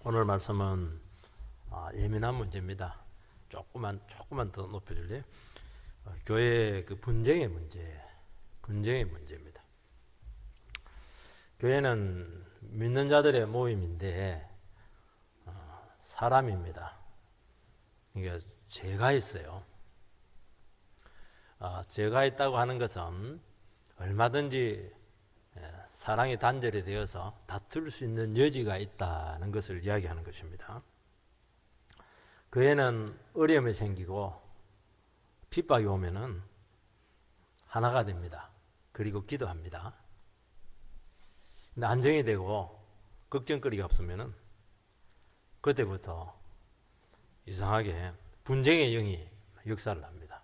오늘 말씀은 예민한 문제입니다. 조금만 더 높여줄래요? 교회의 그 분쟁의 문제입니다. 교회는 믿는 자들의 모임인데 사람입니다. 그러니까 죄가 있어요. 죄가 있다고 하는 것은 얼마든지 사랑이 단절이 되어서 다툴 수 있는 여지가 있다는 것을 이야기하는 것입니다. 교회는 어려움이 생기고 핍박이 오면은 하나가 됩니다. 그리고 기도합니다. 근데 안정이 되고 걱정거리가 없으면은 그때부터 이상하게 분쟁의 영이 역사를 합니다.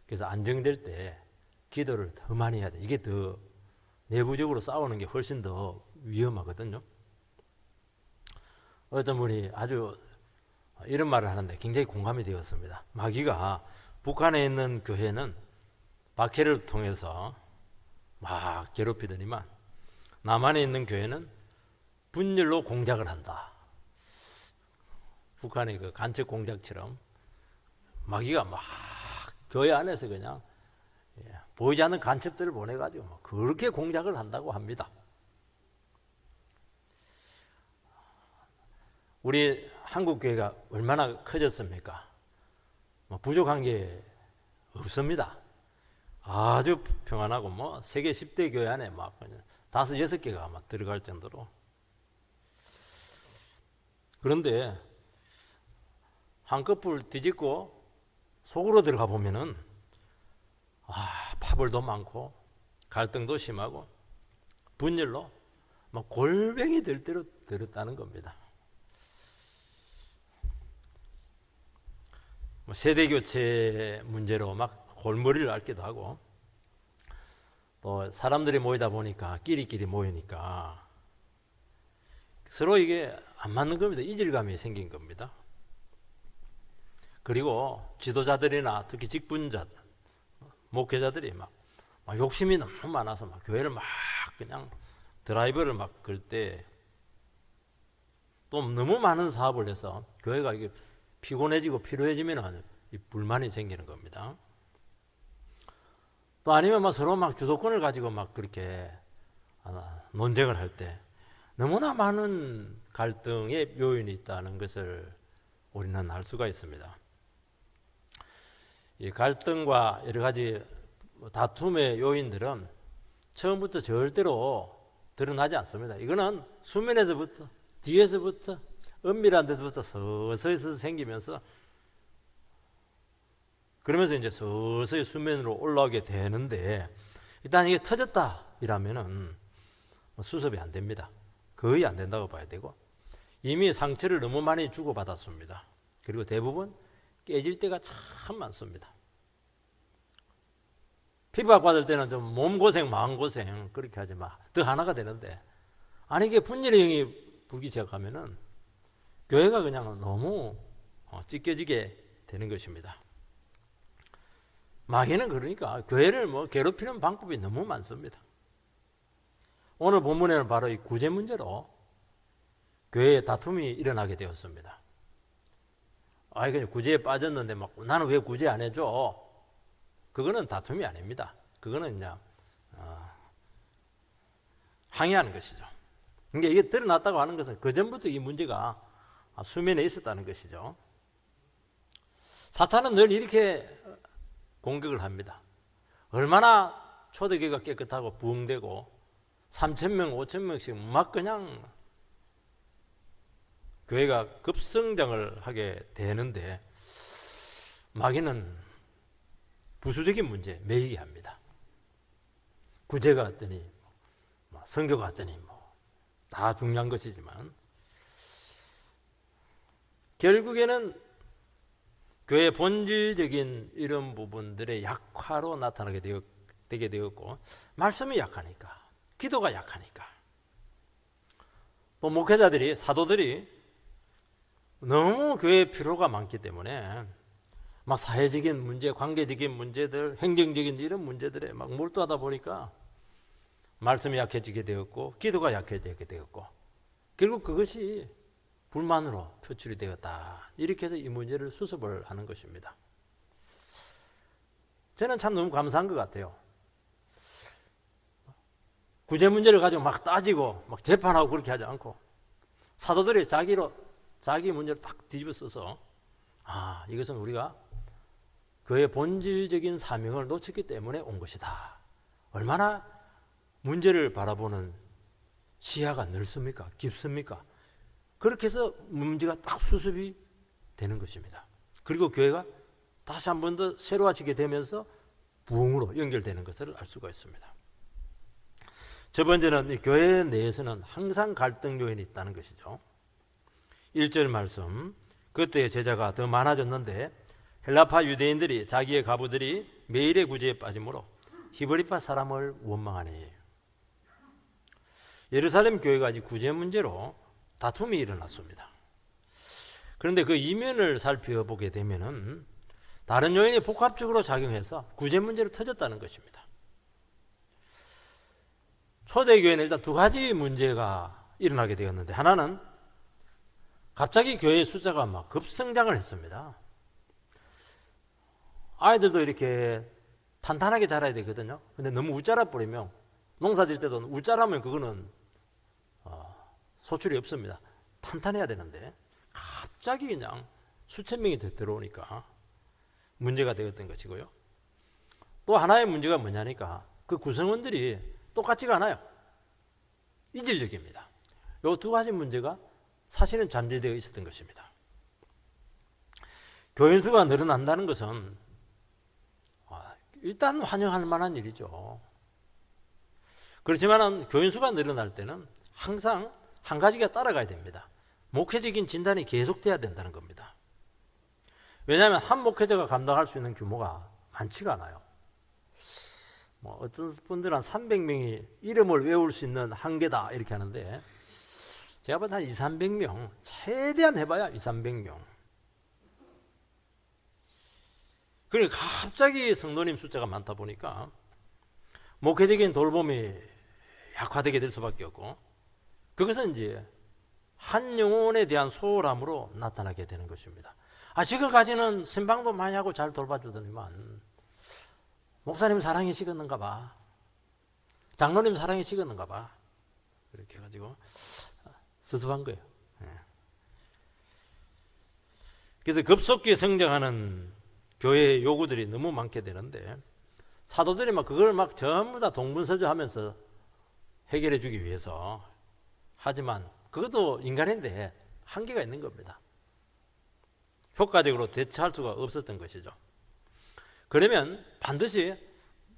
그래서 안정될 때 기도를 더 많이 해야 돼. 이게 더 내부적으로 싸우는 게 훨씬 더 위험하거든요. 어떤 분이 아주 이런 말을 하는데 굉장히 공감이 되었습니다. 마귀가 북한에 있는 교회는 박해를 통해서 막 괴롭히더니만 남한에 있는 교회는 분열로 공작을 한다. 북한의 그 간첩 공작처럼 마귀가 막 교회 안에서 그냥 보이지 않는 간첩들을 보내가지고 그렇게 공작을 한다고 합니다. 우리 한국 교회가 얼마나 커졌습니까? 부족한 게 없습니다. 아주 평안하고 세계 10대 교회 안에 막 5, 6개가 아마 들어갈 정도로. 그런데 한꺼풀 뒤집고 속으로 들어가 보면은 파벌도 많고 갈등도 심하고 분열로 막 골병이 될 대로 들었다는 겁니다. 세대 교체 문제로 막 골머리를 앓기도 하고 또 사람들이 모이다 보니까 끼리끼리 모이니까 서로 이게 안 맞는 겁니다. 이질감이 생긴 겁니다. 그리고 지도자들이나 특히 직분자들, 목회자들이 막 욕심이 너무 많아서 막 교회를 막 그냥 드라이버를 막 걸 때 또 너무 많은 사업을 해서 교회가 이게 피곤해지고 피로해지면 불만이 생기는 겁니다. 또 아니면 서로 막 주도권을 가지고 막 그렇게 논쟁을 할 때 너무나 많은 갈등의 요인이 있다는 것을 우리는 알 수가 있습니다. 이 갈등과 여러 가지 다툼의 요인들은 처음부터 절대로 드러나지 않습니다. 이거는 수면에서부터 뒤에서부터 은밀한 데서부터 서서히 생기면서 그러면서 이제 서서히 수면으로 올라오게 되는데 일단 이게 터졌다 이라면은 수습이 안 됩니다. 거의 안 된다고 봐야 되고 이미 상처를 너무 많이 주고받았습니다. 그리고 대부분 깨질 때가 참 많습니다. 핍박받을 때는 좀 몸고생 마음고생 그렇게 하지 마. 더 하나가 되는데 아니 이게 분열의 영이 불기 시작하면은 교회가 그냥 너무 찢겨지게 되는 것입니다. 마귀는 그러니까 교회를 괴롭히는 방법이 너무 많습니다. 오늘 본문에는 바로 이 구제 문제로 교회에 다툼이 일어나게 되었습니다. 그냥 구제에 빠졌는데 나는 왜 구제 안 해줘? 그거는 다툼이 아닙니다. 그거는 그냥 항의하는 것이죠. 그러니까 이게 드러났다고 하는 것은 그 전부터 이 문제가 수면에 있었다는 것이죠. 사탄은 늘 이렇게 공격을 합니다. 얼마나 초대교회가 깨끗하고 부흥되고 3,000명, 5,000명씩 막 그냥 교회가 급성장을 하게 되는데 마귀는 부수적인 문제에 매이게 합니다. 구제가 왔더니 선교가 왔더니 다 중요한 것이지만 결국에는 교회의 본질적인 이런 부분들의 약화로 나타나게 되게 되었고 말씀이 약하니까 기도가 약하니까 또 목회자들이 사도들이 너무 교회에 필요가 많기 때문에 막 사회적인 문제, 관계적인 문제들, 행정적인 이런 문제들에 막 몰두하다 보니까 말씀이 약해지게 되었고 기도가 약해지게 되었고 결국 그것이 불만으로 표출이 되었다. 이렇게 해서 이 문제를 수습을 하는 것입니다. 저는 참 너무 감사한 것 같아요. 구제 문제를 가지고 막 따지고 막 재판하고 그렇게 하지 않고 사도들이 자기 문제를 딱 뒤집어 써서 이것은 우리가 교회의 본질적인 사명을 놓쳤기 때문에 온 것이다. 얼마나 문제를 바라보는 시야가 넓습니까? 깊습니까? 그렇게 해서 문제가 딱 수습이 되는 것입니다. 그리고 교회가 다시 한 번 더 새로워지게 되면서 부흥으로 연결되는 것을 알 수가 있습니다. 첫 번째는 교회 내에서는 항상 갈등 요인이 있다는 것이죠. 1절 말씀, 그때 제자가 더 많아졌는데 헬라파 유대인들이 자기의 가부들이 매일의 구제에 빠짐으로 히브리파 사람을 원망하니. 예루살렘 교회가 이 구제 문제로 다툼이 일어났습니다. 그런데 그 이면을 살펴보게 되면은 다른 요인이 복합적으로 작용해서 구제 문제로 터졌다는 것입니다. 초대교회는 일단 두 가지 문제가 일어나게 되었는데, 하나는 갑자기 교회의 숫자가 막 급성장을 했습니다. 아이들도 이렇게 탄탄하게 자라야 되거든요. 근데 너무 웃자라 버리면, 농사 질 때도 웃자라면 그거는 소출이 없습니다. 탄탄해야 되는데 갑자기 그냥 수천 명이 들어오니까 문제가 되었던 것이고요. 또 하나의 문제가 뭐냐니까 그 구성원들이 똑같지가 않아요. 이질적입니다. 이 두 가지 문제가 사실은 잠재되어 있었던 것입니다. 교인 수가 늘어난다는 것은 일단 환영할 만한 일이죠. 그렇지만 교인 수가 늘어날 때는 항상 한 가지가 따라가야 됩니다. 목회적인 진단이 계속돼야 된다는 겁니다. 왜냐하면 한 목회자가 감당할 수 있는 규모가 많지가 않아요. 어떤 분들은 300명이 이름을 외울 수 있는 한계다 이렇게 하는데, 제가 볼 때 한 200~300명, 최대한 해봐야 200~300명. 그러니까 갑자기 성도님 숫자가 많다 보니까 목회적인 돌봄이 약화되게 될 수밖에 없고, 그것은 이제 한 영혼에 대한 소홀함으로 나타나게 되는 것입니다. 지금까지는 신방도 많이 하고 잘 돌봐주더니만 목사님 사랑이 식었는가 봐, 장로님 사랑이 식었는가 봐, 이렇게 해가지고 수습한 거예요. 그래서 급속히 성장하는 교회의 요구들이 너무 많게 되는데, 사도들이 막 그걸 막 전부 다 동분서주하면서 해결해 주기 위해서 하지만 그것도 인간인데 한계가 있는 겁니다. 효과적으로 대처할 수가 없었던 것이죠. 그러면 반드시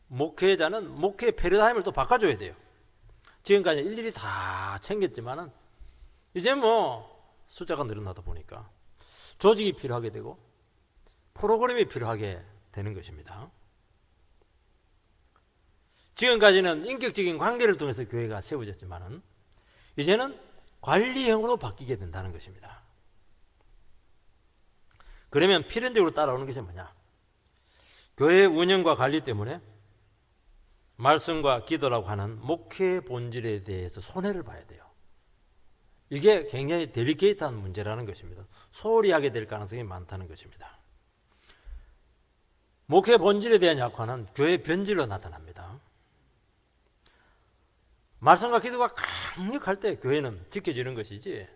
목회자는 목회 패러다임을 또 바꿔줘야 돼요. 지금까지 일일이 다 챙겼지만은 이제 숫자가 늘어나다 보니까 조직이 필요하게 되고 프로그램이 필요하게 되는 것입니다. 지금까지는 인격적인 관계를 통해서 교회가 세워졌지만은 이제는 관리형으로 바뀌게 된다는 것입니다. 그러면 필연적으로 따라오는 것이 뭐냐? 교회 운영과 관리 때문에 말씀과 기도라고 하는 목회 본질에 대해서 손해를 봐야 돼요. 이게 굉장히 델리케이트한 문제라는 것입니다. 소홀히 하게 될 가능성이 많다는 것입니다. 목회 본질에 대한 약화는 교회 변질로 나타납니다. 말씀과 기도가 강력할 때 교회는 지켜지는 것이지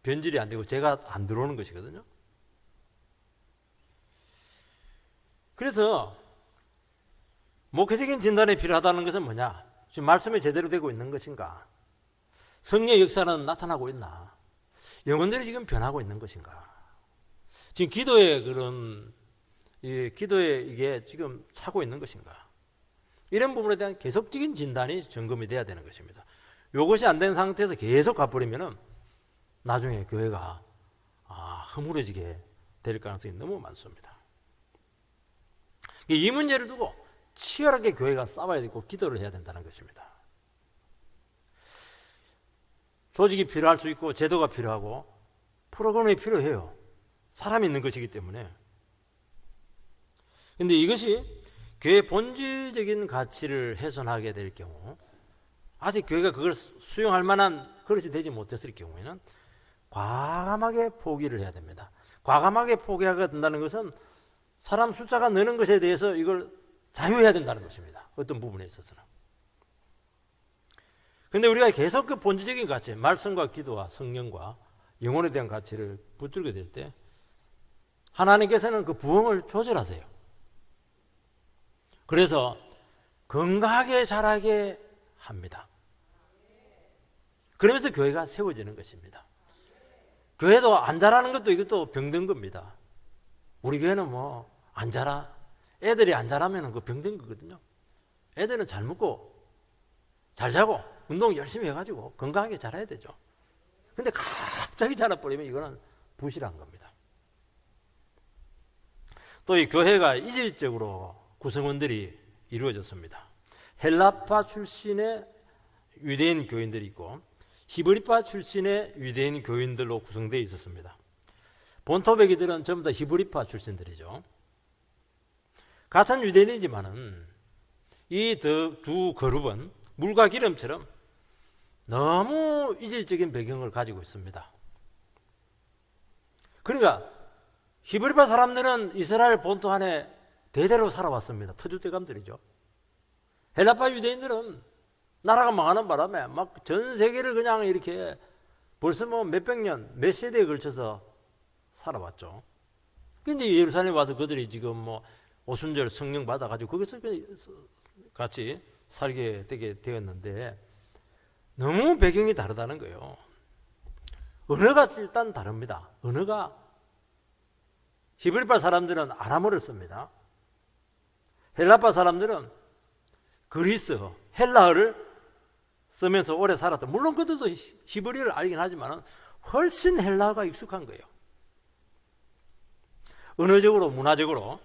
변질이 안 되고 죄가 안 들어오는 것이거든요. 그래서 목회적인 진단이 필요하다는 것은 뭐냐? 지금 말씀이 제대로 되고 있는 것인가? 성령의 역사는 나타나고 있나? 영혼들이 지금 변하고 있는 것인가? 지금 기도에 이게 지금 차고 있는 것인가? 이런 부분에 대한 계속적인 진단이 점검이 돼야 되는 것입니다. 이것이 안 된 상태에서 계속 가버리면은 나중에 교회가 허물어지게 될 가능성이 너무 많습니다. 이 문제를 두고 치열하게 교회가 싸워야 되고 기도를 해야 된다는 것입니다. 조직이 필요할 수 있고 제도가 필요하고 프로그램이 필요해요. 사람이 있는 것이기 때문에. 그런데 이것이 교회의 본질적인 가치를 훼손하게 될 경우 아직 교회가 그걸 수용할 만한 그릇이 되지 못했을 경우에는 과감하게 포기를 해야 됩니다. 과감하게 포기하게 된다는 것은 사람 숫자가 느는 것에 대해서 이걸 자유해야 된다는 것입니다. 어떤 부분에 있어서는. 그런데 우리가 계속 그 본질적인 가치, 말씀과 기도와 성령과 영혼에 대한 가치를 붙들게 될 때 하나님께서는 그 부흥을 조절하세요. 그래서 건강하게 자라게 합니다. 그러면서 교회가 세워지는 것입니다. 교회도 안 자라는 것도 이것도 병든 겁니다. 우리 교회는 뭐 안 자라. 애들이 안 자라면 그 병든 거거든요. 애들은 잘 먹고 잘 자고 운동 열심히 해가지고 건강하게 자라야 되죠. 근데 갑자기 자라버리면 이거는 부실한 겁니다. 또 이 교회가 이질적으로 구성원들이 이루어졌습니다. 헬라파 출신의 유대인 교인들이 있고 히브리파 출신의 유대인 교인들로 구성되어 있었습니다. 본토백이들은 전부 다 히브리파 출신들이죠. 같은 유대인이지만은 이 두 그룹은 물과 기름처럼 너무 이질적인 배경을 가지고 있습니다. 그러니까 히브리파 사람들은 이스라엘 본토 안에 대대로 살아왔습니다. 터줏대감들이죠. 헬라파 유대인들은 나라가 망하는 바람에 막 전 세계를 그냥 이렇게 벌써 뭐 몇백 년, 몇 세대에 걸쳐서 살아왔죠. 근데 예루살렘에 와서 그들이 지금 뭐 오순절 성령 받아가지고 거기서 같이 살게 되게 되었는데 너무 배경이 다르다는 거예요. 언어가 일단 다릅니다. 언어가 히브리파 사람들은 아람어를 씁니다. 헬라파 사람들은 그리스어, 헬라어를 쓰면서 오래 살았다. 물론 그들도 히브리어를 알긴 하지만 훨씬 헬라어가 익숙한 거예요. 언어적으로, 문화적으로,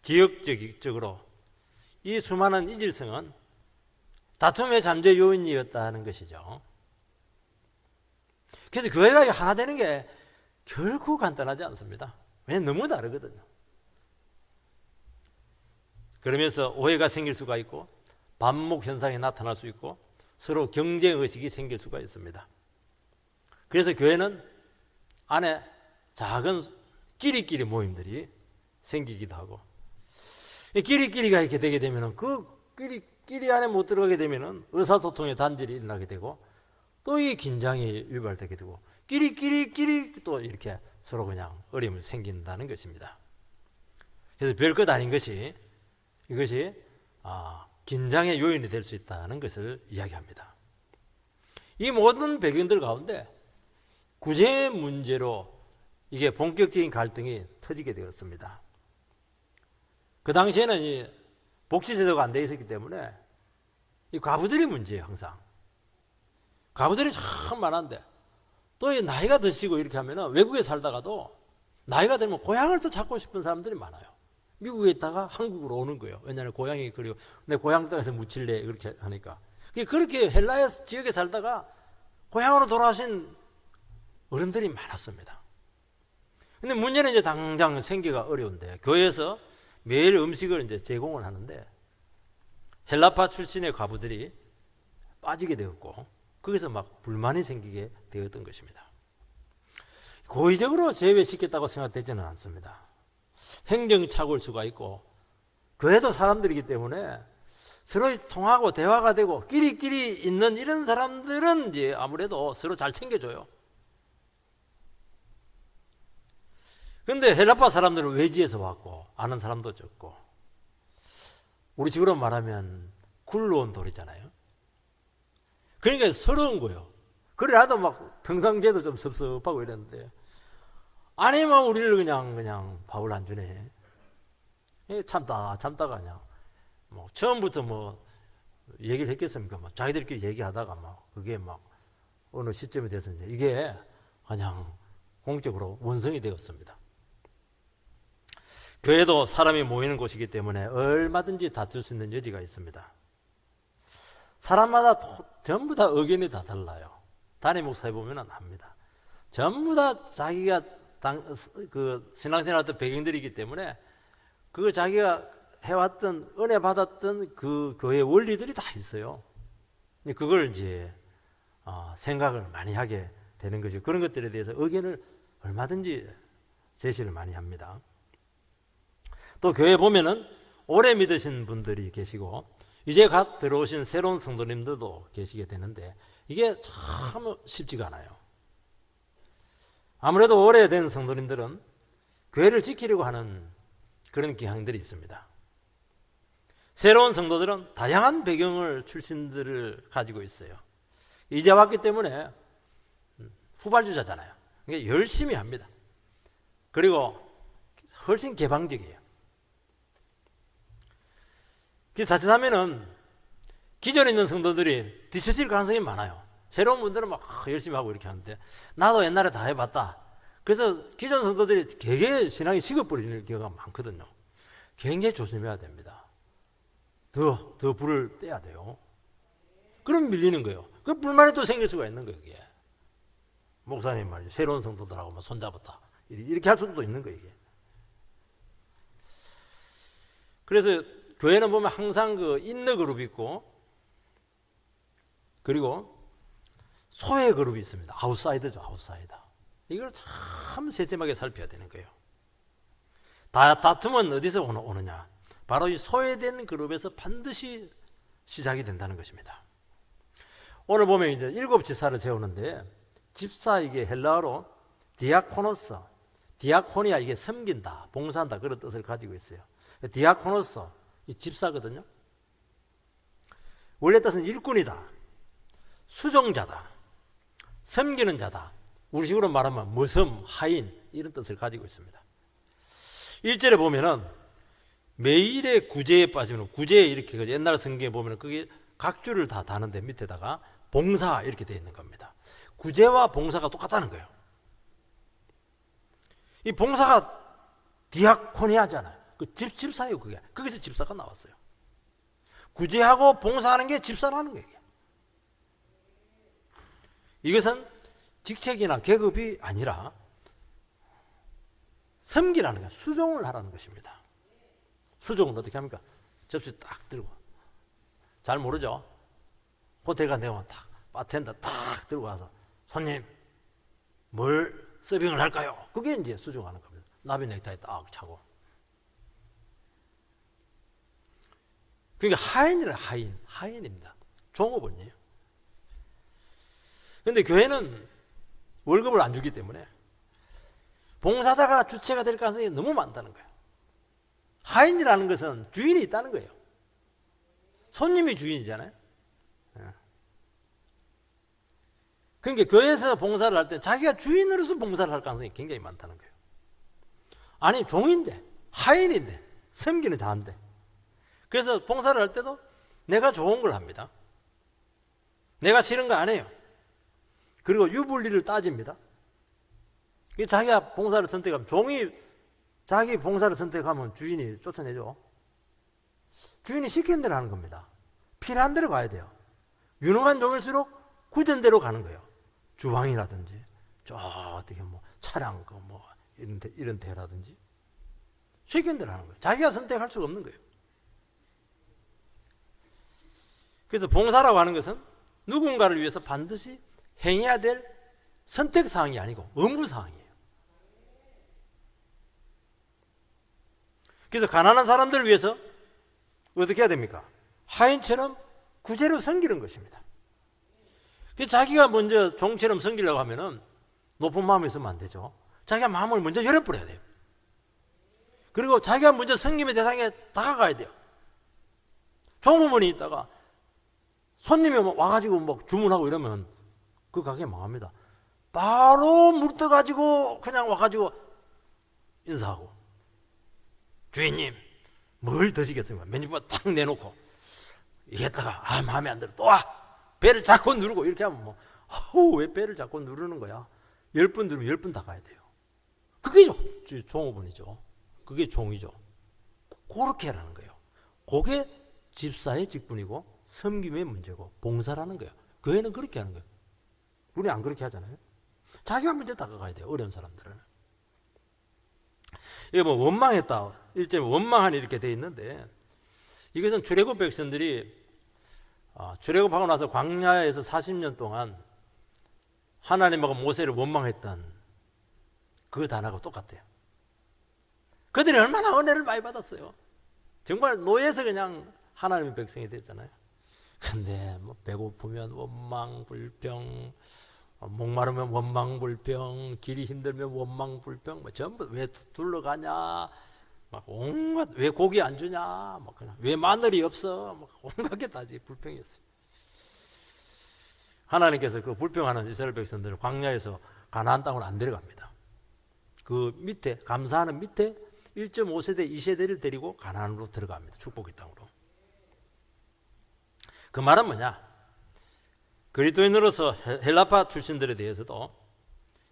지역적으로 이 수많은 이질성은 다툼의 잠재 요인이었다는 것이죠. 그래서 교회가 하나 되는 게 결코 간단하지 않습니다. 왜냐하면 너무 다르거든요. 그러면서 오해가 생길 수가 있고 반목 현상이 나타날 수 있고 서로 경쟁의식이 생길 수가 있습니다. 그래서 교회는 안에 작은 끼리끼리 모임들이 생기기도 하고 끼리끼리가 이렇게 되게 되면 그 끼리 안에 못 들어가게 되면 의사소통의 단절이 일어나게 되고 또 이 긴장이 유발되게 되고 끼리 또 이렇게 서로 그냥 어려움이 생긴다는 것입니다. 그래서 별것 아닌 것이 이것이 긴장의 요인이 될 수 있다는 것을 이야기합니다. 이 모든 배경들 가운데 구제 문제로 이게 본격적인 갈등이 터지게 되었습니다. 그 당시에는 이 복지제도가 안 돼 있었기 때문에 이 과부들이 문제예요. 항상 과부들이 참 많은데 또 이 나이가 드시고 이렇게 하면 외국에 살다가도 나이가 되면 고향을 또 찾고 싶은 사람들이 많아요. 미국에 있다가 한국으로 오는 거예요. 왜냐하면 고향이 그리고 내 고향 땅에서 묻힐래 그렇게 하니까. 그렇게 헬라의 지역에 살다가 고향으로 돌아오신 어른들이 많았습니다. 근데 문제는 이제 당장 생기가 어려운데 교회에서 매일 음식을 이제 제공을 하는데 헬라파 출신의 과부들이 빠지게 되었고 거기서 막 불만이 생기게 되었던 것입니다. 고의적으로 제외시켰다고 생각되지는 않습니다. 행정착오일 있고 교회도 사람들이기 때문에 서로 통하고 대화가 되고 끼리끼리 있는 이런 사람들은 이제 아무래도 서로 잘 챙겨줘요. 그런데 헬라파 사람들은 외지에서 왔고 아는 사람도 적고 우리 식으로 말하면 굴러온 돌이잖아요. 그러니까 서러운 거예요. 그래 나도 막 평상시에도 좀 섭섭하고 이랬는데 아니면 우리를 그냥 밥을 안 주네. 참다가 그냥 뭐 처음부터 뭐 얘기를 했겠습니까? 막 자기들끼리 얘기하다가 막 그게 막 어느 시점이 돼서 이제 이게 그냥 공적으로 원성이 되었습니다. 교회도 사람이 모이는 곳이기 때문에 얼마든지 다툴 수 있는 여지가 있습니다. 사람마다 전부 다 의견이 다 달라요. 단임 목사에 보면 압니다. 전부 다 자기가 그 신앙생활 했던 배경들이기 때문에 그 자기가 해왔던 은혜 받았던 그 교회 원리들이 다 있어요. 그걸 이제 생각을 많이 하게 되는 거죠. 그런 것들에 대해서 의견을 얼마든지 제시를 많이 합니다. 또 교회 보면은 오래 믿으신 분들이 계시고 이제 갓 들어오신 새로운 성도님들도 계시게 되는데 이게 참 쉽지가 않아요. 아무래도 오래된 성도님들은 교회를 지키려고 하는 그런 경향들이 있습니다. 새로운 성도들은 다양한 배경을 출신들을 가지고 있어요. 이제 왔기 때문에 후발주자잖아요. 그러니까 열심히 합니다. 그리고 훨씬 개방적이에요. 자칫하면은 기존에 있는 성도들이 뒤처질 가능성이 많아요. 새로운 분들은 막 열심히 하고 이렇게 하는데 나도 옛날에 다 해봤다. 그래서 기존 성도들이 되게 신앙이 식어버리는 경우가 많거든요. 굉장히 조심해야 됩니다. 더 불을 떼야 돼요. 그럼 밀리는 거예요. 그 불만이 또 생길 수가 있는 거예요. 이게. 목사님 말이죠. 새로운 성도들하고 뭐 손잡았다. 이렇게 할 수도 있는 거예요. 이게. 그래서 교회는 보면 항상 그 인너 그룹이 있고 그리고 소외 그룹이 있습니다. 아웃사이더죠. 아웃사이더. 이걸 참 세심하게 살펴야 되는 거예요. 다툼은 어디서 오느냐? 바로 이 소외된 그룹에서 반드시 시작이 된다는 것입니다. 오늘 보면 이제 7 집사를 세우는데 집사 이게 헬라어로 디아코노스, 디아코니아 이게 섬긴다, 봉사한다 그런 뜻을 가지고 있어요. 디아코노스 이 집사거든요. 원래 뜻은 일꾼이다, 수종자다, 섬기는 자다. 우리식으로 말하면 무섬, 하인 이런 뜻을 가지고 있습니다. 1절에 보면은 매일의 구제에 빠지면 구제에 이렇게 옛날 성경에 보면 그게 각 줄을 다 다는데 밑에다가 봉사 이렇게 되어 있는 겁니다. 구제와 봉사가 똑같다는 거예요. 이 봉사가 디아코니아잖아요. 그 집사예요. 그게 거기서 집사가 나왔어요. 구제하고 봉사하는 게 집사라는 거예요. 이것은 직책이나 계급이 아니라 섬기라는 거예요. 수종을 하라는 것입니다. 수종은 어떻게 합니까? 접시 딱 들고, 잘 모르죠? 호텔 간 데만 딱 바텐더 딱 들고 가서 손님 뭘 서빙을 할까요? 그게 이제 수종하는 겁니다. 나비 넥타이 딱 차고. 그러니까 하인이라 하인입니다. 종업원이에요. 그런데 교회는 월급을 안 주기 때문에 봉사자가 주체가 될 가능성이 너무 많다는 거예요. 하인이라는 것은 주인이 있다는 거예요. 손님이 주인이잖아요. 그러니까 교회에서 봉사를 할 때 자기가 주인으로서 봉사를 할 가능성이 굉장히 많다는 거예요. 아니 종인데 하인인데 섬기는 자인데 그래서 봉사를 할 때도 내가 좋은 걸 합니다. 내가 싫은 거 안 해요. 그리고 유불리를 따집니다. 자기가 봉사를 선택하면 종이 자기 봉사를 선택하면 주인이 쫓아내죠. 주인이 시키는 대로 하는 겁니다. 필요한 대로 가야 돼요. 유능한 종일수록 구전대로 가는 거예요. 주방이라든지 저 어떻게 뭐 차량 뭐 이런 데라든지 시키는 대로 하는 거예요. 자기가 선택할 수가 없는 거예요. 그래서 봉사라고 하는 것은 누군가를 위해서 반드시 행해야 될 선택사항이 아니고 의무사항이에요. 그래서 가난한 사람들을 위해서 어떻게 해야 됩니까? 하인처럼 구제로 섬기는 것입니다. 그래서 자기가 먼저 종처럼 섬기려고 하면은 높은 마음이 있으면 안 되죠. 자기가 마음을 먼저 열어버려야 돼요. 그리고 자기가 먼저 섬김의 대상에 다가가야 돼요. 종업원이 있다가 손님이 와가지고 뭐 주문하고 이러면 그 가게 망합니다. 바로 물 떠가지고 그냥 와가지고 인사하고 주인님 뭘 드시겠습니까? 메뉴판 딱 내놓고 이랬다가 마음에 안 들어 또 와 배를 자꾸 누르고 이렇게 하면 뭐 왜 배를 자꾸 누르는 거야? 10번 누르면 10번 다 가야 돼요. 그게 종업원이죠. 그게 종이죠. 그렇게 하라는 거예요. 그게 집사의 직분이고 섬김의 문제고 봉사라는 거예요. 교회는 그렇게 하는 거예요. 우리 안 그렇게 하잖아요. 자기가 먼저 다가가야 돼요. 어려운 사람들은. 이게 뭐 원망했다. 일제 원망하니 이렇게 돼 있는데 이것은 출애굽 백성들이 출애굽하고 나서 광야에서 40년 동안 하나님하고 모세를 원망했던 그 단어가 똑같아요. 그들이 얼마나 은혜를 많이 받았어요. 정말 노예에서 그냥 하나님의 백성이 됐잖아요. 근데 뭐 배고프면 원망 불평, 목마르면 원망 불평, 길이 힘들면 원망 불평, 뭐 전부 왜 둘러가냐, 막 온갖, 왜 고기 안 주냐, 뭐 그냥 왜 마늘이 없어, 막 온갖 게 다 불평이었어요. 하나님께서 그 불평하는 이스라엘 백성들을 광야에서 가나안 땅으로 안 데려갑니다. 그 밑에 감사하는 밑에 1.5세대 2세대를 데리고 가나안으로 들어갑니다. 축복의 땅으로. 그 말은 뭐냐? 그리스도인으로서 헬라파 출신들에 대해서도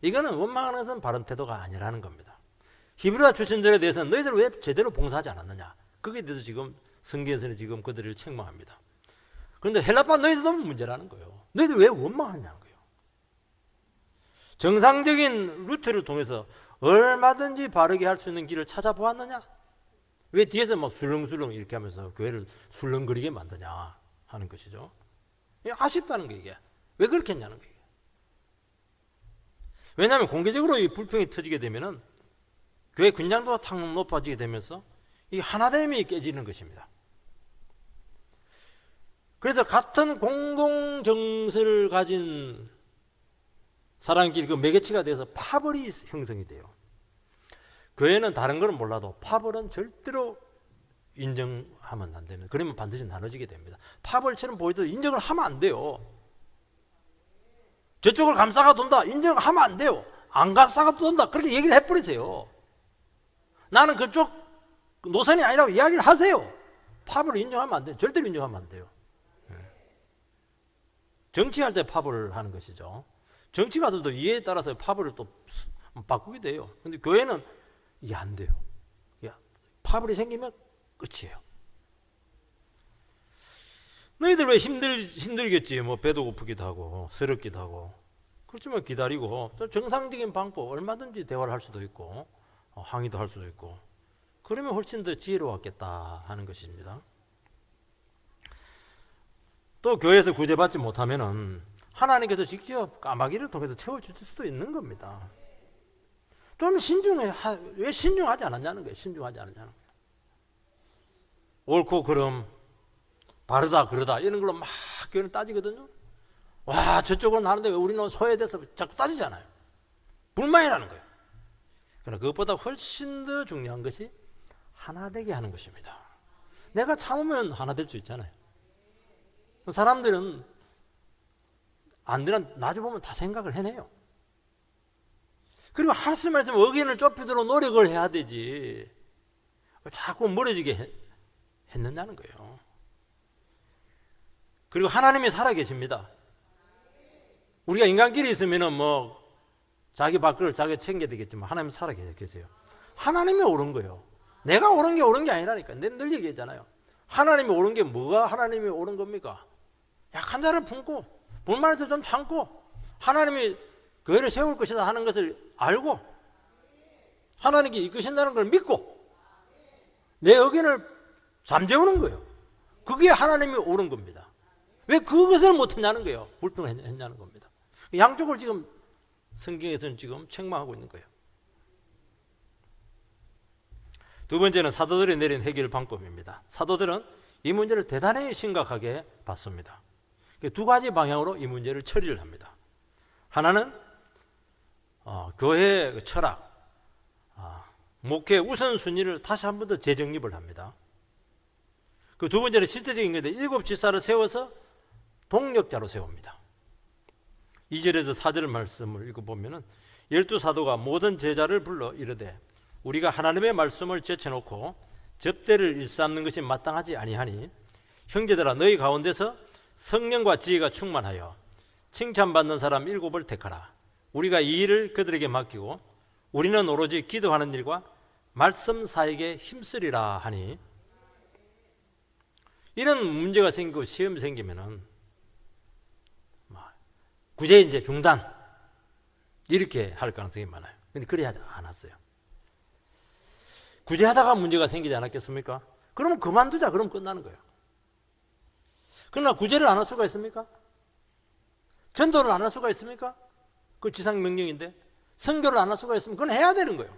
이거는 원망하는 것은 바른 태도가 아니라는 겁니다. 히브리화 출신들에 대해서는 너희들 왜 제대로 봉사하지 않았느냐? 거기에 대해서 지금 성경에서는 지금 그들을 책망합니다. 그런데 헬라파 너희들도 문제라는 거예요. 너희들 왜 원망하냐는 거예요. 정상적인 루트를 통해서 얼마든지 바르게 할 수 있는 길을 찾아보았느냐? 왜 뒤에서 막 술렁술렁 이렇게 하면서 교회를 술렁거리게 만드냐 하는 것이죠. 아쉽다는 거예요. 이게 왜 그렇게 했냐는 거예요. 왜냐하면 공개적으로 이 불평이 터지게 되면은 교회 긴장도가 탁 높아지게 되면서 이 하나됨이 깨지는 것입니다. 그래서 같은 공동 정서를 가진 사람끼리 그 매개체가 돼서 파벌이 형성이 돼요. 교회는 다른 건 몰라도 파벌은 절대로 인정하면 안 됩니다. 그러면 반드시 나눠지게 됩니다. 파벌처럼 보이도 인정을 하면 안 돼요. 저쪽을 감싸가 돈다. 인정을 하면 안 돼요. 안 감싸가 돈다. 그렇게 얘기를 해버리세요. 나는 그쪽 노선이 아니라고 이야기를 하세요. 파벌을 인정하면 안 돼요. 절대로 인정하면 안 돼요. 정치할 때 파벌을 하는 것이죠. 정치가들도 이해에 따라서 파벌을 또 바꾸게 돼요. 근데 교회는 이게 안 돼요. 파벌이 생기면 끝이에요. 너희들 왜 힘들겠지. 뭐 배도 고프기도 하고 서럽기도 하고. 그렇지만 기다리고 정상적인 방법 얼마든지 대화를 할 수도 있고 항의도 할 수도 있고 그러면 훨씬 더 지혜로웠겠다 하는 것입니다. 또 교회에서 구제받지 못하면은 하나님께서 직접 까마귀를 통해서 채워주실 수도 있는 겁니다. 좀 신중해. 왜 신중하지 않았냐는 거예요. 신중하지 않았냐는 거예요. 옳고 그름, 바르다 그러다 이런 걸로 막 교회는 따지거든요. 와 저쪽은 하는데 왜 우리는 소외돼서 자꾸 따지잖아요. 불만이라는 거예요. 그러나 그것보다 훨씬 더 중요한 것이 하나 되게 하는 것입니다. 내가 참으면 하나 될 수 있잖아요. 사람들은 안 되나 나중보면 다 생각을 해내요. 그리고 하나님 말씀 의견을 좁히도록 노력을 해야 되지 자꾸 멀어지게 했느냐는 거예요. 그리고 하나님이 살아계십니다. 우리가 인간끼리 있으면은 뭐 자기 밥그릇 자기 챙겨야 되겠지만 하나님 살아계세요. 하나님이 옳은 거예요. 내가 옳은 게 아니라니까. 내가 늘 얘기했잖아요. 하나님이 옳은 게 뭐가 하나님이 옳은 겁니까? 약한 자를 품고 불만해서 좀 참고 하나님이 교회를 세울 것이다 하는 것을 알고 하나님께 이끄신다는 걸 믿고 내 의견을 잠재우는 거예요. 그게 하나님이 옳은 겁니다. 왜 그것을 못했냐는 거예요. 불평했냐는 겁니다. 양쪽을 지금 성경에서는 지금 책망하고 있는 거예요. 두 번째는 사도들이 내린 해결 방법입니다. 사도들은 이 문제를 대단히 심각하게 봤습니다. 두 가지 방향으로 이 문제를 처리를 합니다. 하나는 교회의 철학, 목회 우선순위를 다시 한 번 더 재정립을 합니다. 그 두 번째는 실제적인 건데 7 지사를 세워서 동력자로 세웁니다. 2절에서 4절 말씀을 읽어보면 12사도가 모든 제자를 불러 이르되 우리가 하나님의 말씀을 제쳐놓고 접대를 일삼는 것이 마땅하지 아니하니 형제들아 너희 가운데서 성령과 지혜가 충만하여 칭찬받는 사람 7을 택하라. 우리가 이 일을 그들에게 맡기고 우리는 오로지 기도하는 일과 말씀 사역에 힘쓰리라 하니 이런 문제가 생기고 시험이 생기면은 구제 이제 중단 이렇게 할 가능성이 많아요. 근데 그래야 않았어요. 구제하다가 문제가 생기지 않았겠습니까? 그러면 그만두자. 그러면 끝나는 거예요. 그러나 구제를 안 할 수가 있습니까? 전도를 안 할 수가 있습니까? 그 지상명령인데. 선교를 안 할 수가 있으면 그건 해야 되는 거예요.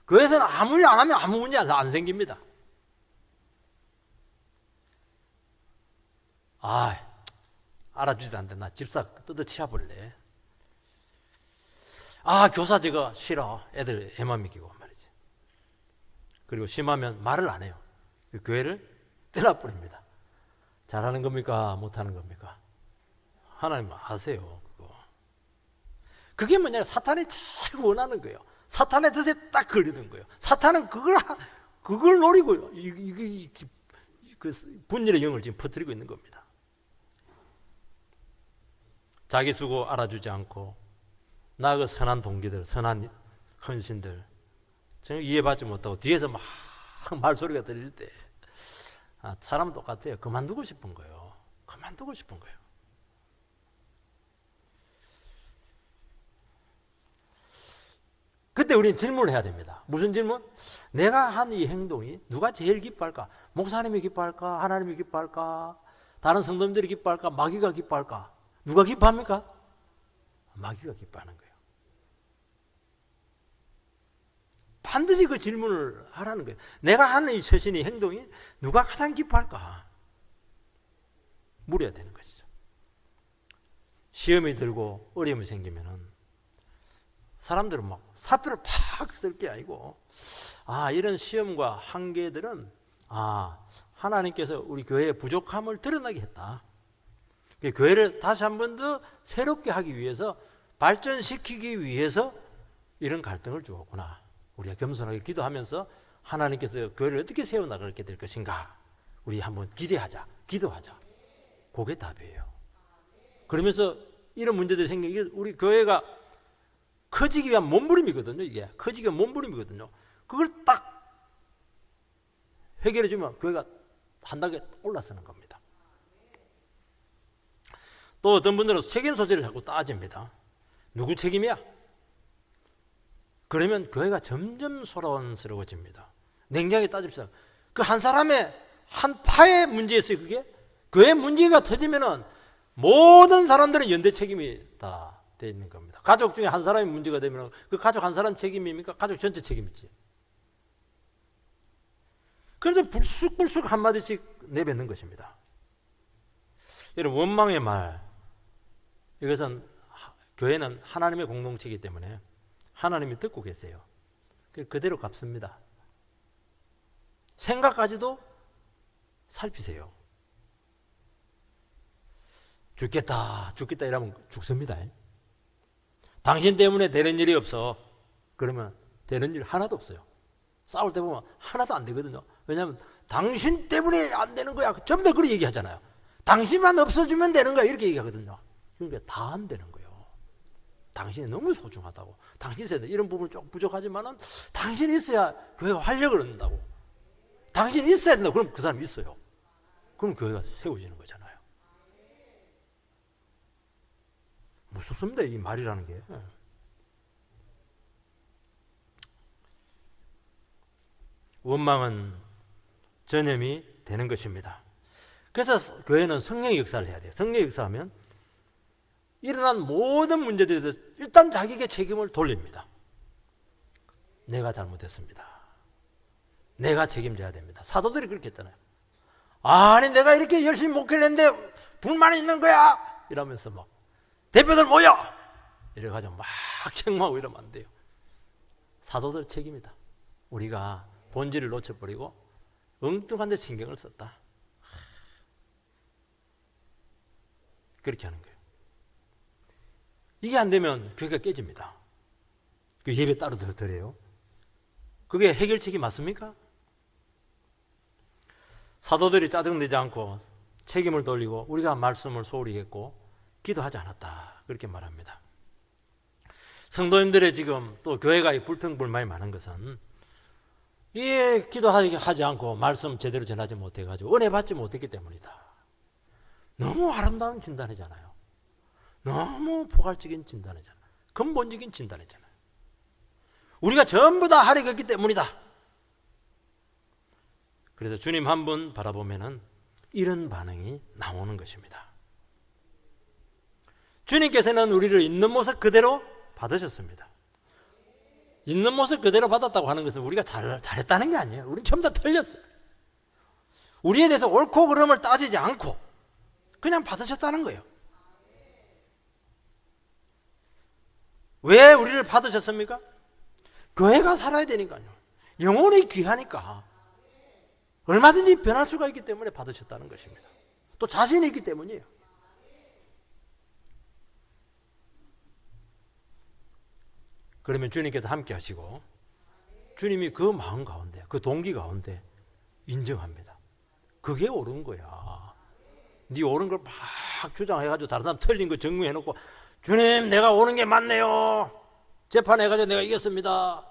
교회에서는 아무 일 안 하면 아무 문제 안 생깁니다. 알아주지도 않는데 나 집사 뜯어치워 볼래. 교사 저거 싫어. 애들 애만 믿기고 말이지. 그리고 심하면 말을 안 해요. 교회를 떠나버립니다. 잘하는 겁니까? 못하는 겁니까? 하나님 아세요. 그게 뭐냐, 사탄이 잘 원하는 거예요. 사탄의 뜻에 딱 걸리는 거예요. 사탄은 그걸 노리고 그 분열의 영을 지금 퍼뜨리고 있는 겁니다. 자기 수고 알아주지 않고 나그 선한 동기들, 선한 헌신들 전혀 이해받지 못하고 뒤에서 막 말소리가 들릴 때 사람은 똑같아요. 그만두고 싶은 거예요. 그만두고 싶은 거예요. 그때 우리는 질문을 해야 됩니다. 무슨 질문? 내가 한 이 행동이 누가 제일 기뻐할까? 목사님이 기뻐할까? 하나님이 기뻐할까? 다른 성도님들이 기뻐할까? 마귀가 기뻐할까? 누가 기뻐합니까? 마귀가 기뻐하는 거예요. 반드시 그 질문을 하라는 거예요. 내가 하는 이 처신이 행동이 누가 가장 기뻐할까? 물어야 되는 것이죠. 시험이 들고 어려움이 생기면은 사람들은 막 사표를 팍 쓸 게 아니고 이런 시험과 한계들은 하나님께서 우리 교회의 부족함을 드러나게 했다. 교회를 다시 한 번 더 새롭게 하기 위해서 발전시키기 위해서 이런 갈등을 주었구나. 우리가 겸손하게 기도하면서 하나님께서 교회를 어떻게 세워나가게 될 것인가 우리 한번 기대하자. 기도하자. 그게 답이에요. 그러면서 이런 문제들이 생기기 우리 교회가 커지기 위한 몸부림이거든요. 이게 커지기 위한 몸부림이거든요. 그걸 딱 해결해 주면 교회가 한 단계 올라서는 겁니다. 또 어떤 분들은 책임 소재를 자꾸 따집니다. 누구 책임이야? 그러면 교회가 점점 소란스러워집니다. 냉정하게 따집시다. 그 한 사람의 한 파의 문제였어요. 그게 교회 문제가 터지면은 모든 사람들은 연대 책임이 다 돼 있는 겁니다. 가족 중에 한 사람이 문제가 되면 그 가족 한 사람 책임입니까? 가족 전체 책임이지. 그래서 불쑥불쑥 한마디씩 내뱉는 것입니다. 여러분, 원망의 말, 이것은 교회는 하나님의 공동체이기 때문에 하나님이 듣고 계세요. 그대로 갚습니다. 생각까지도 살피세요. 죽겠다 이러면 죽습니다. 당신 때문에 되는 일이 없어. 그러면 되는 일 하나도 없어요. 싸울 때 보면 하나도 안 되거든요. 왜냐하면 당신 때문에 안 되는 거야. 전부 다 그렇게 얘기하잖아요. 당신만 없어주면 되는 거야. 이렇게 얘기하거든요. 그러니까 다 안 되는 거예요. 당신이 너무 소중하다고. 당신이 있어야 돼. 이런 부분은 조금 부족하지만은 당신이 있어야 교회가 활력을 얻는다고. 당신이 있어야 된다. 그럼 그 사람이 있어요. 그럼 교회가 세워지는 거잖아요. 무섭습니다. 이 말이라는 게. 원망은 전염이 되는 것입니다. 그래서 교회는 성령의 역사를 해야 돼요. 성령의 역사하면 일어난 모든 문제들에 대해서 일단 자기에게 책임을 돌립니다. 내가 잘못했습니다. 내가 책임져야 됩니다. 사도들이 그렇게 했잖아요. 아니 내가 이렇게 열심히 목회를 했는데 불만이 있는 거야 이러면서 막 대표들 모여! 이래가지고 막 책망하고 이러면 안 돼요. 사도들 책임이다. 우리가 본질을 놓쳐버리고 엉뚱한 데 신경을 썼다. 그렇게 하는 거예요. 이게 안 되면 교회가 깨집니다. 그 예배 따로 드려요. 그게 해결책이 맞습니까? 사도들이 짜증내지 않고 책임을 돌리고 우리가 말씀을 소홀히 했고 기도하지 않았다. 그렇게 말합니다. 성도님들의 지금 또 교회가 불평불만이 많은 것은 이 기도하지 않고 말씀 제대로 전하지 못해가지고 은혜 받지 못했기 때문이다. 너무 아름다운 진단이잖아요. 너무 포괄적인 진단이잖아요. 근본적인 진단이잖아요. 우리가 전부 다 하려고 했기 때문이다. 그래서 주님 한 분 바라보면은 이런 반응이 나오는 것입니다. 주님께서는 우리를 있는 모습 그대로 받으셨습니다. 있는 모습 그대로 받았다고 하는 것은 우리가 잘했다는 게 아니에요. 우리는 전부 다 틀렸어요. 우리에 대해서 옳고 그름을 따지지 않고 그냥 받으셨다는 거예요. 왜 우리를 받으셨습니까? 교회가 살아야 되니까요. 영혼이 귀하니까 얼마든지 변할 수가 있기 때문에 받으셨다는 것입니다. 또 자신이 있기 때문이에요. 그러면 주님께서 함께 하시고 주님이 그 마음 가운데, 그 동기 가운데 인정합니다. 그게 옳은 거야. 네 옳은 걸 막 주장해가지고 다른 사람 틀린 거 증명해놓고 주님 내가 옳은 게 맞네요. 재판해가지고 내가 이겼습니다.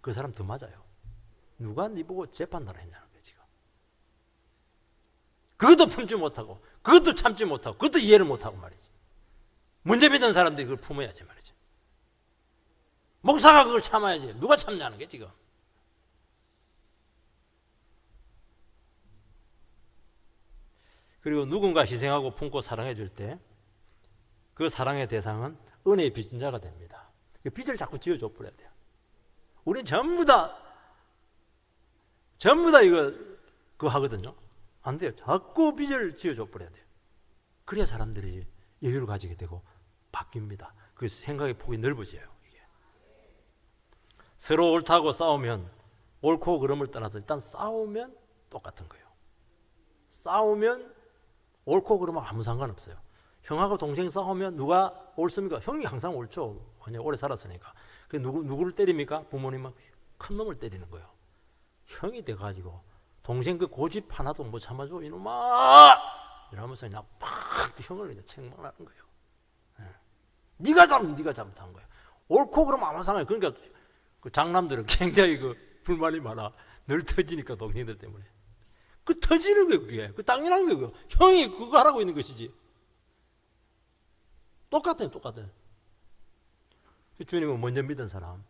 그 사람 더 맞아요. 누가 네 보고 재판하라 했냐는 거예요 지금. 그것도 품지 못하고 그것도 참지 못하고 그것도 이해를 못하고 말이지. 문제 믿는 사람들이 그걸 품어야지 말이지. 목사가 그걸 참아야지. 누가 참냐는 게 지금. 그리고 누군가 희생하고 품고 사랑해 줄 때 그 사랑의 대상은 은혜의 빚진 자가 됩니다. 그 빚을 자꾸 지어줘 버려야 돼요. 우린 전부 다 이거 그거 하거든요. 안 돼요. 자꾸 빚을 지어줘 버려야 돼요. 그래야 사람들이 여유를 가지게 되고 바뀝니다. 그 생각의 폭이 넓어져요. 이게. 서로 옳다고 싸우면 옳고 그름을 떠나서 일단 싸우면 똑같은 거예요. 싸우면 옳고 그름하고 아무 상관없어요. 형하고 동생 싸우면 누가 옳습니까? 형이 항상 옳죠. 오래 살았으니까. 누구를 때립니까? 부모님은 큰 놈을 때리는 거예요. 형이 돼가지고 동생 그 고집 하나도 못 참아줘 이놈아! 이러면서 그냥 팍 형을 그냥 책망하는 거예요. 네가 잘못한 거예요. 옳고 그러면 아무 상관이. 그러니까 그 장남들은 굉장히 그 불만이 많아. 늘 터지니까 동생들 때문에. 그 터지는 거예요 그게. 그 당연한 거예요. 형이 그거 하라고 있는 것이지. 똑같아요. 주님은 먼저 믿은 사람,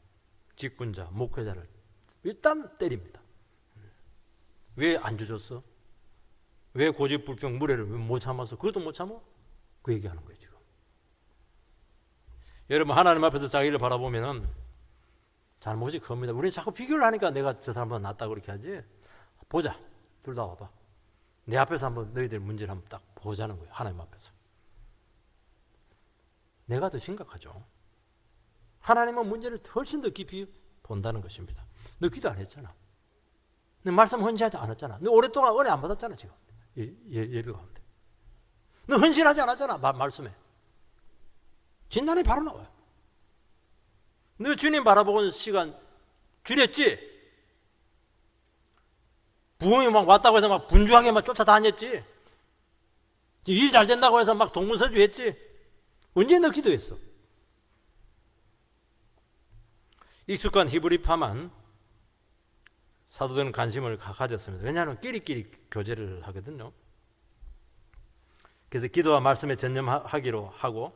직분자, 목회자를 일단 때립니다. 왜 안 줘줬어? 왜 고집불평 무례를 못 참았어? 그것도 못 참아? 그 얘기하는 거예요 지금. 여러분 하나님 앞에서 자기를 바라보면은 잘못이 큽니다. 우리는 자꾸 비교를 하니까 내가 저 사람보다 낫다 그렇게 하지. 보자. 둘 다 와봐. 내 앞에서 한번 너희들 문제를 한번 딱 보자는 거예요. 하나님 앞에서. 내가 더 심각하죠. 하나님은 문제를 훨씬 더 깊이 본다는 것입니다. 너 기도 안 했잖아. 너 말씀 헌신하지 않았잖아. 너 오랫동안 은혜 안 받았잖아 지금. 예배 가운데. 너 헌신하지 않았잖아. 말씀에. 진단이 바로 나와요. 너 주님 바라보는 시간 줄였지? 부흥이 막 왔다고 해서 막 분주하게 막 쫓아다녔지? 일 잘 된다고 해서 막 동문서주 했지? 언제 너 기도했어? 익숙한 히브리파만 사도들은 관심을 가졌습니다. 왜냐하면 끼리끼리 교제를 하거든요. 그래서 기도와 말씀에 전념하기로 하고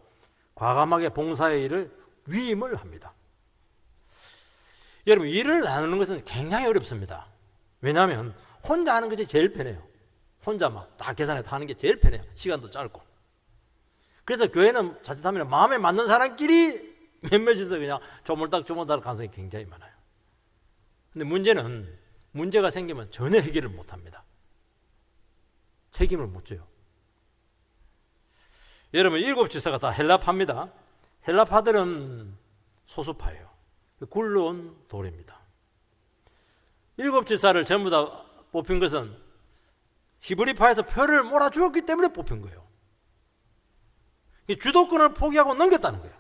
과감하게 봉사의 일을 위임을 합니다. 여러분 일을 나누는 것은 굉장히 어렵습니다. 왜냐하면 혼자 하는 것이 제일 편해요. 혼자 막 다 계산해서 하는 게 제일 편해요. 시간도 짧고. 그래서 교회는 자칫하면 마음에 맞는 사람끼리 몇몇이서 그냥 조물딱 가능성이 굉장히 많아요. 근데 문제가 생기면 전혀 해결을 못합니다. 책임을 못 져요. 여러분 7지사가 다 헬라파입니다. 헬라파들은 소수파예요. 굴러온 돌입니다. 7지사를 전부 다 뽑힌 것은 히브리파에서 표를 몰아주었기 때문에 뽑힌 거예요. 주도권을 포기하고 넘겼다는 거예요.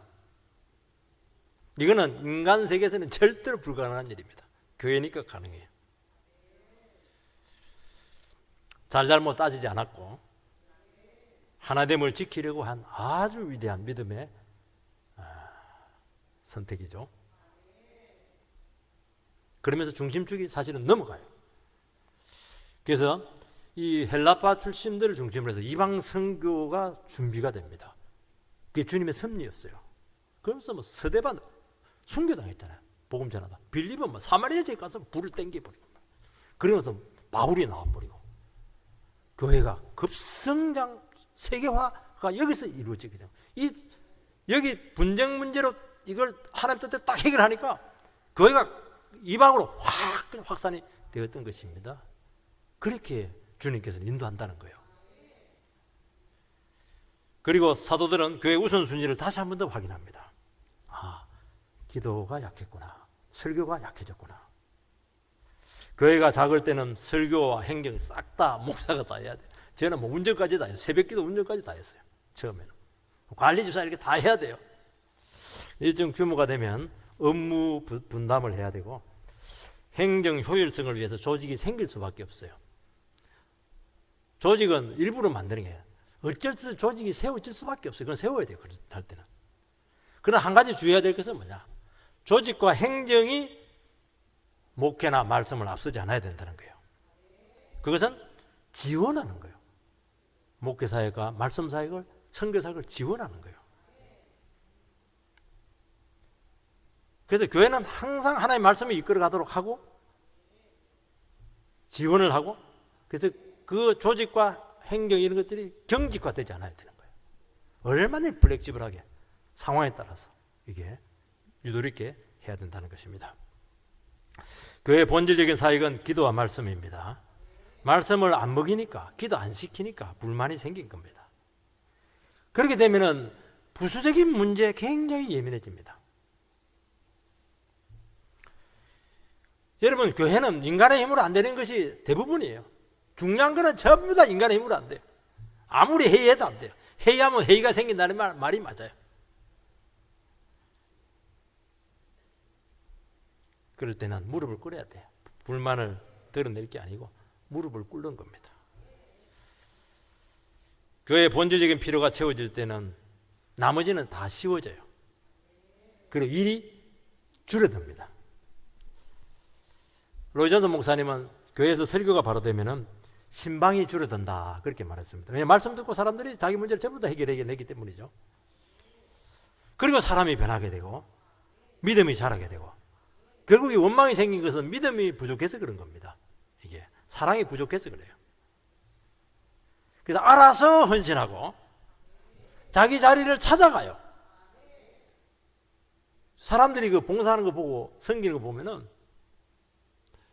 이거는 인간 세계에서는 절대로 불가능한 일입니다. 교회니까 가능해요. 잘잘못 따지지 않았고 하나됨을 지키려고 한 아주 위대한 믿음의 선택이죠. 그러면서 중심축이 사실은 넘어가요. 그래서 이 헬라파 출신들을 중심으로 해서 이방 선교가 준비가 됩니다. 그게 주님의 섭리였어요. 그러면서 뭐 서대반 순교당했잖아요. 복음 전하다. 빌립은 뭐 사마리아 지에 가서 불을 땡겨버리고 그러면서 바울이 나와버리고 교회가 급성장 세계화가 여기서 이루어지게 돼요. 여기 분쟁 문제로 이걸 하나님 뜻대로 딱 해결하니까 교회가 이방으로 확 그냥 확산이 되었던 것입니다. 그렇게 주님께서 인도한다는 거예요. 그리고 사도들은 교회 우선순위를 다시 한 번 더 확인합니다. 아, 기도가 약했구나. 설교가 약해졌구나. 교회가 작을 때는 설교와 행정 싹 다 목사가 다 해야 돼요. 저는 뭐 운전까지 다 해요. 새벽기도 운전까지 다 했어요. 처음에는. 관리집사 이렇게 다 해야 돼요. 일정 규모가 되면 업무 분담을 해야 되고 행정 효율성을 위해서 조직이 생길 수밖에 없어요. 조직은 일부러 만드는 게 어쩔 수 조직이 세워질 수밖에 없어요. 그건 세워야 돼요. 할 때는. 그러나 한 가지 주의해야 될 것은 뭐냐? 조직과 행정이 목회나 말씀을 앞서지 않아야 된다는 거예요. 그것은 지원하는 거예요. 목회 사역과 말씀 사역을, 선교 사역을 지원하는 거예요. 그래서 교회는 항상 하나님의 말씀을 이끌어 가도록 하고 지원을 하고, 그래서 그 조직과 행정 이런 것들이 경직화되지 않아야 되는 거예요. 얼마나 플렉시블하게 상황에 따라서 이게 유도리 있게 해야 된다는 것입니다. 교회의 본질적인 사역은 기도와 말씀입니다. 말씀을 안 먹이니까, 기도 안 시키니까 불만이 생긴 겁니다. 그렇게 되면은 부수적인 문제에 굉장히 예민해집니다. 여러분, 교회는 인간의 힘으로 안 되는 것이 대부분이에요. 중요한 거는 전부 다 인간의 힘으로 안 돼요. 아무리 회의해도 안 돼요. 회의하면 회의가 생긴다는 말이 맞아요. 그럴 때는 무릎을 꿇어야 돼요. 불만을 드러낼 게 아니고 무릎을 꿇는 겁니다. 교회의 본질적인 필요가 채워질 때는 나머지는 다 쉬워져요. 그리고 일이 줄어듭니다. 로이 존슨 목사님은 교회에서 설교가 바로 되면은 신방이 줄어든다 그렇게 말했습니다. 왜냐하면 말씀 듣고 사람들이 자기 문제를 전부 다 해결해내기 때문이죠. 그리고 사람이 변하게 되고 믿음이 자라게 되고, 결국 이 원망이 생긴 것은 믿음이 부족해서 그런 겁니다. 이게 사랑이 부족해서 그래요. 그래서 알아서 헌신하고 자기 자리를 찾아가요. 사람들이 그 봉사하는 거 보고 섬기는 거 보면은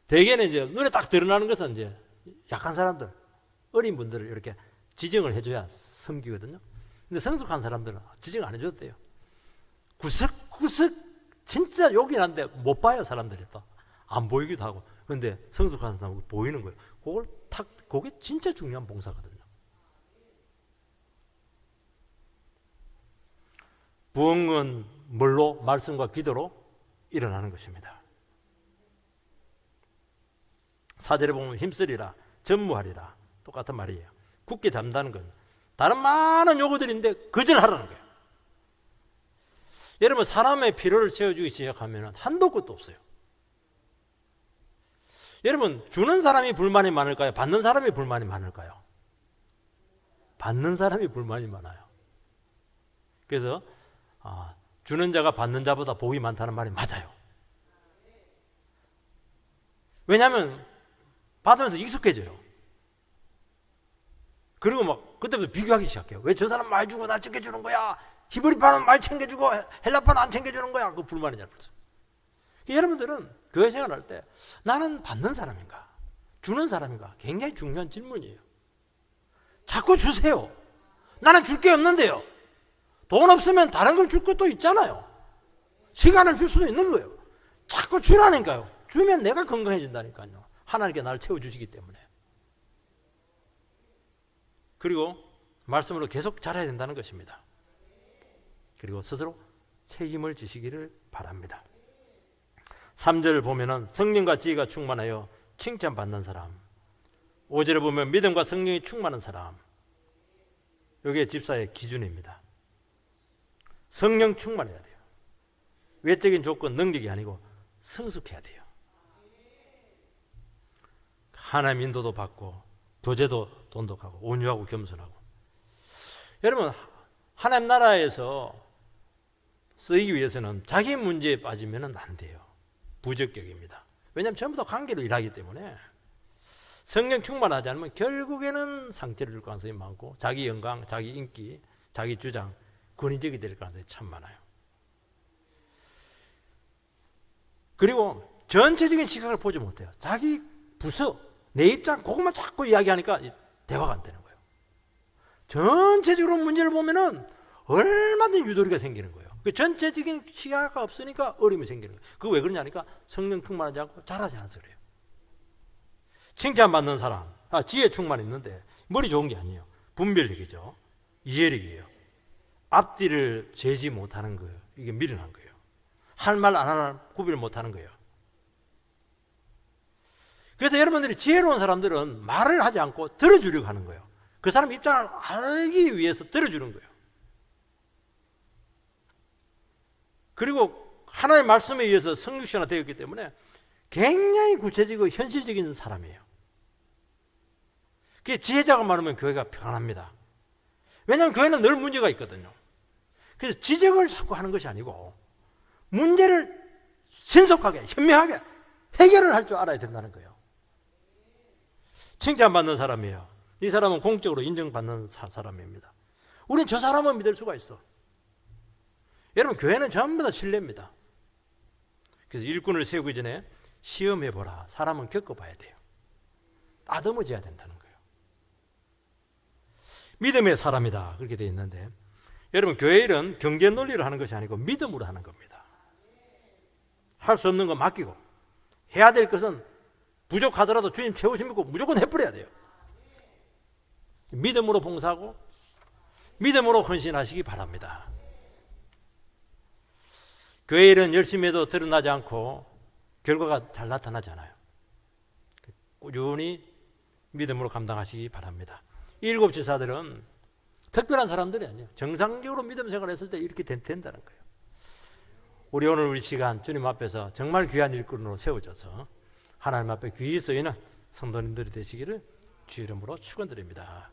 대개는 이제 눈에 딱 드러나는 것은 이제 약한 사람들, 어린 분들을 이렇게 지정을 해줘야 섬기거든요. 근데 성숙한 사람들은 지정 안 해줘도 돼요. 구석구석 진짜 욕이 난데 못 봐요. 사람들이 또 안 보이기도 하고. 근데 성숙한 사람은 보이는 거예요. 그게 진짜 중요한 봉사거든요. 부흥은 뭘로? 말씀과 기도로 일어나는 것입니다. 4절에 보면 힘쓰리라, 전무하리라, 똑같은 말이에요. 굳게 잠다는 건 다른 많은 요구들인데 거절하라는 거예요. 여러분, 사람의 필요를 채워주기 시작하면 한도 끝도 없어요. 여러분, 주는 사람이 불만이 많을까요? 받는 사람이 불만이 많을까요? 받는 사람이 불만이 많아요. 그래서 주는 자가 받는 자보다 복이 많다는 말이 맞아요. 왜냐하면 받으면서 익숙해져요. 그리고 막 그때부터 비교하기 시작해요. 왜 저 사람 많이 주고 나 챙겨주는 거야? 히브리파는 많이 챙겨주고 헬라파는 안 챙겨주는 거야? 그 불만이잖아요. 여러분들은 교회 생활할 때 나는 받는 사람인가? 주는 사람인가? 굉장히 중요한 질문이에요. 자꾸 주세요. 나는 줄 게 없는데요. 돈 없으면 다른 걸 줄 것도 있잖아요. 시간을 줄 수도 있는 거예요. 자꾸 주라니까요. 주면 내가 건강해진다니까요. 하나님께 나를 채워주시기 때문에. 그리고 말씀으로 계속 자라야 된다는 것입니다. 그리고 스스로 책임을 지시기를 바랍니다. 3절을 보면은 성령과 지혜가 충만하여 칭찬받는 사람, 5절을 보면 믿음과 성령이 충만한 사람, 이게 집사의 기준입니다. 성령 충만해야 돼요. 외적인 조건, 능력이 아니고 성숙해야 돼요. 하나님 인도도 받고 교제도 돈독하고 온유하고 겸손하고. 여러분, 하나님 나라에서 쓰이기 위해서는 자기 문제에 빠지면 안 돼요. 부적격입니다. 왜냐하면 전부 다 관계로 일하기 때문에 성령 충만하지 않으면 결국에는 상처를 줄 가능성이 많고 자기 영광, 자기 인기, 자기 주장, 권위적이 될 가능성이 참 많아요. 그리고 전체적인 시각을 보지 못해요. 자기 부서, 내 입장 그것만 자꾸 이야기하니까 대화가 안 되는 거예요. 전체적으로 문제를 보면은 얼마든지 유도리가 생기는 거예요. 그 전체적인 시야가 없으니까 어려움이 생기는 거예요. 그거 왜 그러냐니까 성령 충만하지 않고 잘하지 않아서 그래요. 칭찬받는 사람, 지혜 충만 있는데 머리 좋은 게 아니에요. 분별력이죠. 이해력이에요. 앞뒤를 재지 못하는 거예요. 이게 미련한 거예요. 할 말 안 할 구별 못하는 거예요. 그래서 여러분들이 지혜로운 사람들은 말을 하지 않고 들어주려고 하는 거예요. 그 사람 입장을 알기 위해서 들어주는 거예요. 그리고 하나님의 말씀에 의해서 성육신화 되었기 때문에 굉장히 구체적이고 현실적인 사람이에요. 그게 지혜자가 많으면 교회가 평안합니다. 왜냐하면 교회는 늘 문제가 있거든요. 그래서 지적을 자꾸 하는 것이 아니고 문제를 신속하게 현명하게 해결을 할 줄 알아야 된다는 거예요. 칭찬받는 사람이에요. 이 사람은 공적으로 인정받는 사람입니다. 우린 저 사람은 믿을 수가 있어. 여러분 교회는 전부 다 신뢰입니다. 그래서 일꾼을 세우기 전에 시험해보라. 사람은 겪어봐야 돼요. 따듬어져야 된다는 거예요. 믿음의 사람이다 그렇게 되어 있는데 여러분 교회 일은 경제 논리로 하는 것이 아니고 믿음으로 하는 겁니다. 할 수 없는 거 맡기고 해야 될 것은 부족하더라도 주님 채우심 믿고 무조건 해버려야 돼요. 믿음으로 봉사하고 믿음으로 헌신하시기 바랍니다. 교회 일은 열심히 해도 드러나지 않고 결과가 잘 나타나지 않아요. 꾸준히 믿음으로 감당하시기 바랍니다. 이 일곱 지사들은 특별한 사람들이 아니에요. 정상적으로 믿음 생활을 했을 때 이렇게 된다는 거예요. 오늘 우리 시간 주님 앞에서 정말 귀한 일꾼으로 세워져서 하나님 앞에 귀히 쓰이는 성도님들이 되시기를 주 이름으로 축원드립니다.